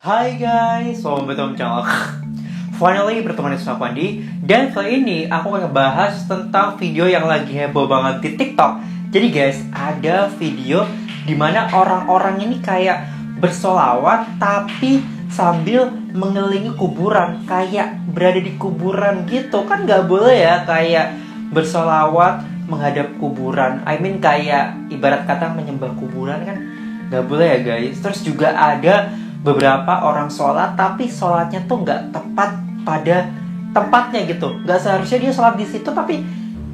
Hai guys, selamat bertemu channel. Finally bertemu dengan aku Andi. Dan kali ini aku akan ngebahas tentang video yang lagi heboh banget di TikTok. Jadi guys, ada video dimana orang-orang ini kayak bersolawat tapi sambil mengelilingi kuburan, kayak berada di kuburan gitu. Kan gak boleh ya kayak bersolawat menghadap kuburan. Kayak ibarat kata menyembah kuburan kan gak boleh ya guys. Terus juga ada beberapa orang sholat tapi sholatnya tuh nggak tepat pada tempatnya gitu. Nggak seharusnya dia sholat di situ tapi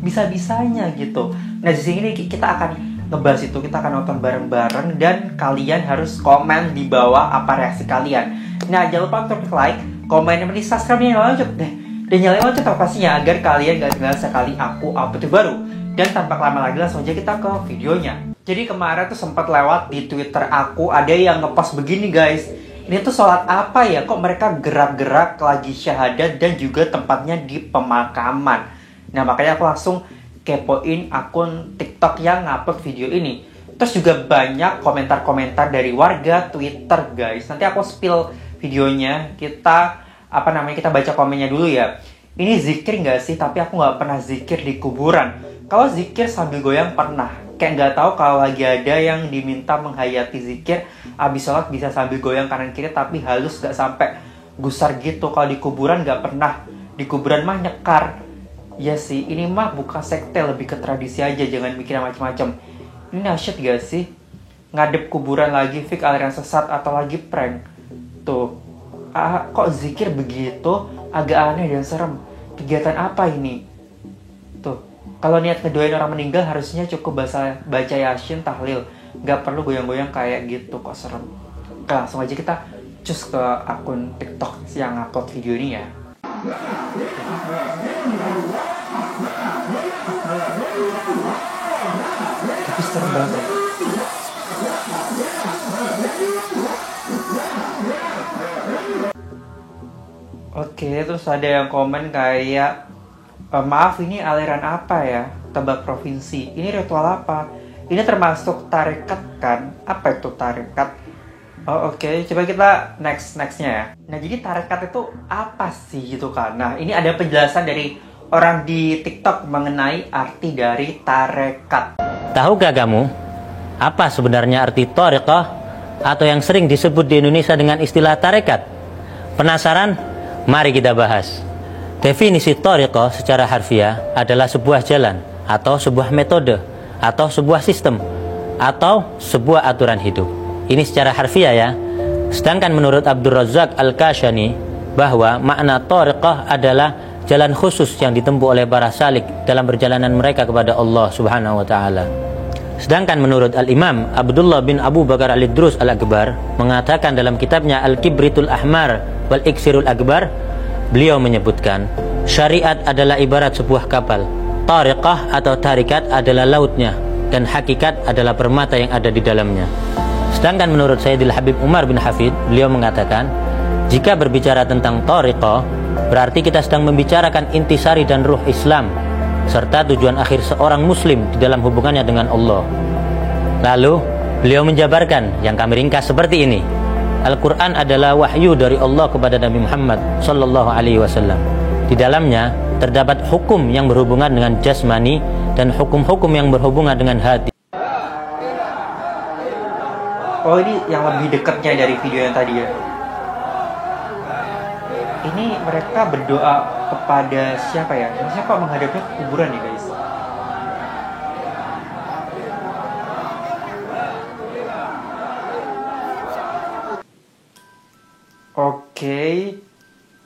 bisa-bisanya gitu. Nah di sini kita akan ngebahas itu, kita akan nonton bareng-bareng dan kalian harus komen di bawah apa reaksi kalian. Nah jangan lupa untuk like, komen, dan subscribe dan lanjut deh. Dan nyalain lonceng pastinya agar kalian gak ketinggalan sekali aku upload baru. Dan tanpa lama lagi langsung aja kita ke videonya. Jadi kemarin tuh sempat lewat di Twitter aku, ada yang ngepost begini guys. Ini tuh sholat apa ya? Kok mereka gerak-gerak lagi syahadat dan juga tempatnya di pemakaman. Nah makanya aku langsung kepoin akun TikTok yang ngupload video ini. Terus juga banyak komentar-komentar dari warga Twitter guys. Nanti aku spill videonya. Kita baca komennya dulu ya. Ini zikir nggak sih? Tapi aku nggak pernah zikir di kuburan. Kalau zikir sambil goyang pernah. Kayak nggak tahu kalau lagi ada yang diminta menghayati zikir abis sholat bisa sambil goyang kanan kiri tapi halus gak sampai gusar gitu. Kalau di kuburan nggak pernah. Di kuburan mah nyekar. Ya sih, ini mah bukan sekte, lebih ke tradisi aja, jangan mikir macam-macam. Ini nasyid gak sih? Ngadep kuburan lagi fake aliran sesat atau lagi prank? Tuh, kok zikir begitu? Agak aneh dan serem. Kegiatan apa ini? Tuh, kalau niat ngedoain orang meninggal harusnya cukup baca yasin, tahlil. Gak perlu goyang-goyang kayak gitu, kok serem. Oke, langsung aja kita cus ke akun TikTok yang upload video ini ya. Tapi serem banget. Oke, terus ada yang komen kayak maaf, ini aliran apa ya? Tebak provinsi. Ini ritual apa? Ini termasuk tarekat kan? Apa itu tarekat? Oh oke, coba kita nextnya ya. Nah jadi tarekat itu apa sih gitu kan? Nah ini ada penjelasan dari orang di TikTok mengenai arti dari tarekat. Tahukah kamu apa sebenarnya arti tarekat atau yang sering disebut di Indonesia dengan istilah tarekat? Penasaran? Mari kita bahas. Definisi tarekat secara harfiah adalah sebuah jalan atau sebuah metode atau sebuah sistem atau sebuah aturan hidup. Ini secara harfiah ya. Sedangkan menurut Abdul Razak Al-Kashani bahwa makna tarekat adalah jalan khusus yang ditempuh oleh para salik dalam perjalanan mereka kepada Allah Subhanahu wa taala. Sedangkan menurut Al-Imam Abdullah bin Abu Bakar Al-Idrus Al-Akbar mengatakan dalam kitabnya Al-Kibritul Ahmar wal Iksirul Akbar, beliau menyebutkan syariat adalah ibarat sebuah kapal. Tarekat atau tarikat adalah lautnya dan hakikat adalah permata yang ada di dalamnya. Sedangkan menurut Sayyidil Habib Umar bin Hafid, beliau mengatakan jika berbicara tentang tarekat berarti kita sedang membicarakan intisari dan ruh Islam serta tujuan akhir seorang muslim di dalam hubungannya dengan Allah. Lalu beliau menjabarkan yang kami ringkas seperti ini. Al-Quran adalah wahyu dari Allah kepada Nabi Muhammad sallallahu alaihi wasallam. Di dalamnya terdapat hukum yang berhubungan dengan jasmani dan hukum-hukum yang berhubungan dengan hati. Oh ini yang lebih dekatnya dari video yang tadi ya. Ini mereka berdoa kepada siapa ya? Maksudnya kok menghadapnya ke kuburan ya guys? Oke,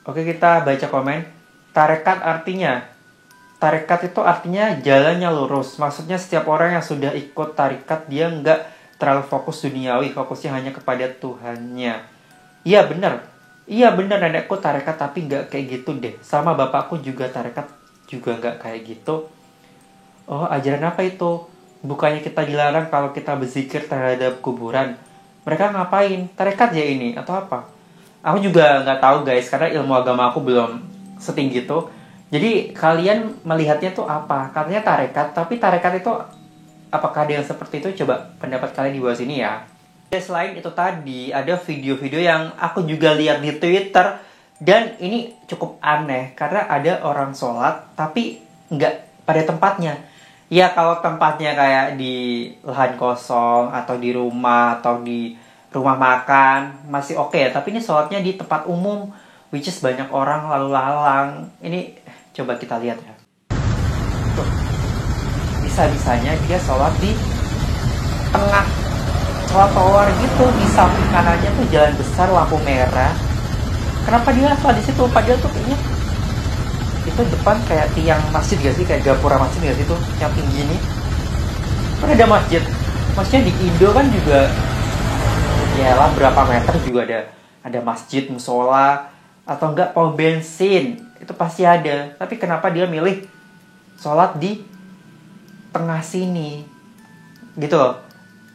kita baca komen. Tarekat itu artinya jalannya lurus. Maksudnya setiap orang yang sudah ikut tarekat dia nggak terlalu fokus duniawi, fokusnya hanya kepada Tuhannya. Iya benar nenekku tarekat tapi nggak kayak gitu deh. Sama bapakku juga tarekat juga nggak kayak gitu. Oh ajaran apa itu? Bukannya kita dilarang kalau kita berzikir terhadap kuburan. Mereka ngapain? Tarekat ya ini atau apa? Aku juga nggak tahu guys, karena ilmu agama aku belum setinggi itu. Jadi kalian melihatnya tuh apa? Katanya tarekat, tapi tarekat itu apakah ada yang seperti itu? Coba pendapat kalian di bawah sini ya. Selain itu tadi, ada video-video yang aku juga lihat di Twitter. Dan ini cukup aneh, karena ada orang sholat, tapi nggak pada tempatnya. Ya kalau tempatnya kayak di lahan kosong, atau di rumah, atau di rumah makan, masih oke ya. Tapi ini sholatnya di tempat umum, which is banyak orang lalu lalang. Ini coba kita lihat ya. Tuh. Bisa-bisanya dia sholat di tengah trotoar gitu, di samping kanannya tuh jalan besar lampu merah. Kenapa dia sholat di situ? Padahal tuh kayaknya itu depan kayak tiang masjid gak sih, kayak gapura masjid gak sih tuh yang tinggi ini. Kan ada masjid. Maksudnya di Indo kan juga ya lah berapa meter juga ada masjid, musola, atau enggak pom bensin. Itu pasti ada. Tapi kenapa dia milih sholat di tengah sini? Gitu loh.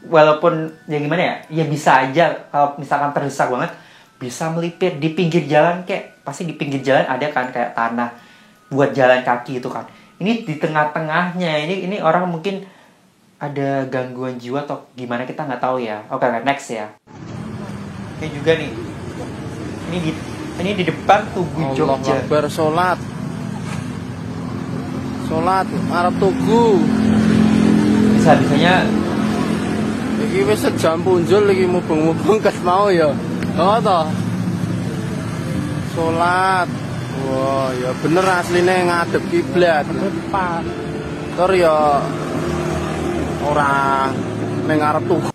Walaupun ya gimana ya, ya bisa aja kalau misalkan terdesak banget bisa melipir di pinggir jalan, kayak pasti di pinggir jalan ada kan kayak tanah buat jalan kaki itu kan. Ini di tengah-tengahnya, ini orang mungkin ada gangguan jiwa atau gimana, kita nggak tahu ya. Oke, next ya. Ini juga nih, ini di depan Tugu Jogja. Allah Akbar, sholat arep tugu. Bisa-bisanya Iki wis sejam punjul iki mubeng-mubeng ket mau ya. Oh toh. Salat. Wah, ya bener asline ngadep kiblat. depan. Tur ya ora ning arep tugu.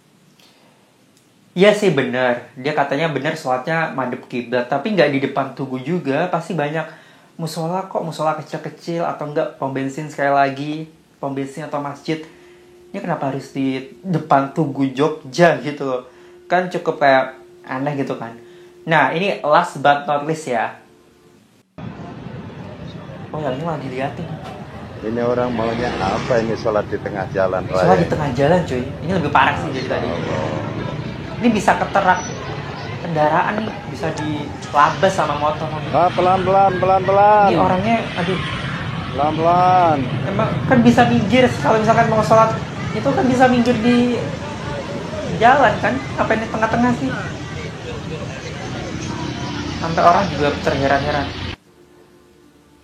Iya sih bener, dia katanya bener sholatnya madep kiblat, tapi nggak di depan Tugu juga. Pasti banyak musola kok, musola kecil-kecil atau enggak pom bensin, sekali lagi pom bensin atau masjid. Ini kenapa harus di depan Tugu Jogja gitu loh? Kan cukup kayak aneh gitu kan. Nah ini last but not least ya. Oh yang ini malah diliatin. Ini orang maunya apa ini, sholat di tengah jalan raya? Sholat di tengah jalan cuy. Ini lebih parah sih jadi tadi. Ini bisa keterak kendaraan nih, bisa dilabas sama motor. Ah, pelan-pelan. Ini orangnya, aduh. Pelan-pelan. Emang kan bisa minggir kalau misalkan mau sholat, itu kan bisa minggir di jalan kan? Apa ini tengah-tengah sih? Sampai orang juga terheran-heran.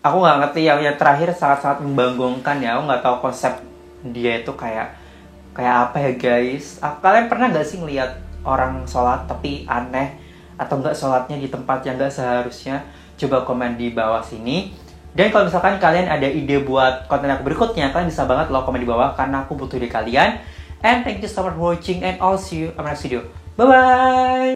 Aku nggak ngerti ya, yang terakhir sangat-sangat membanggongkan ya. Aku nggak tahu konsep dia itu kayak apa ya guys. Kalian pernah nggak sih ngeliat orang sholat tapi aneh, atau nggak sholatnya di tempat yang nggak seharusnya? Coba komen di bawah sini. Dan kalau misalkan kalian ada ide buat konten aku berikutnya, kalian bisa banget lo komen di bawah, karena aku butuh ide kalian. And thank you so much for watching, and I'll see you on my next video. Bye bye.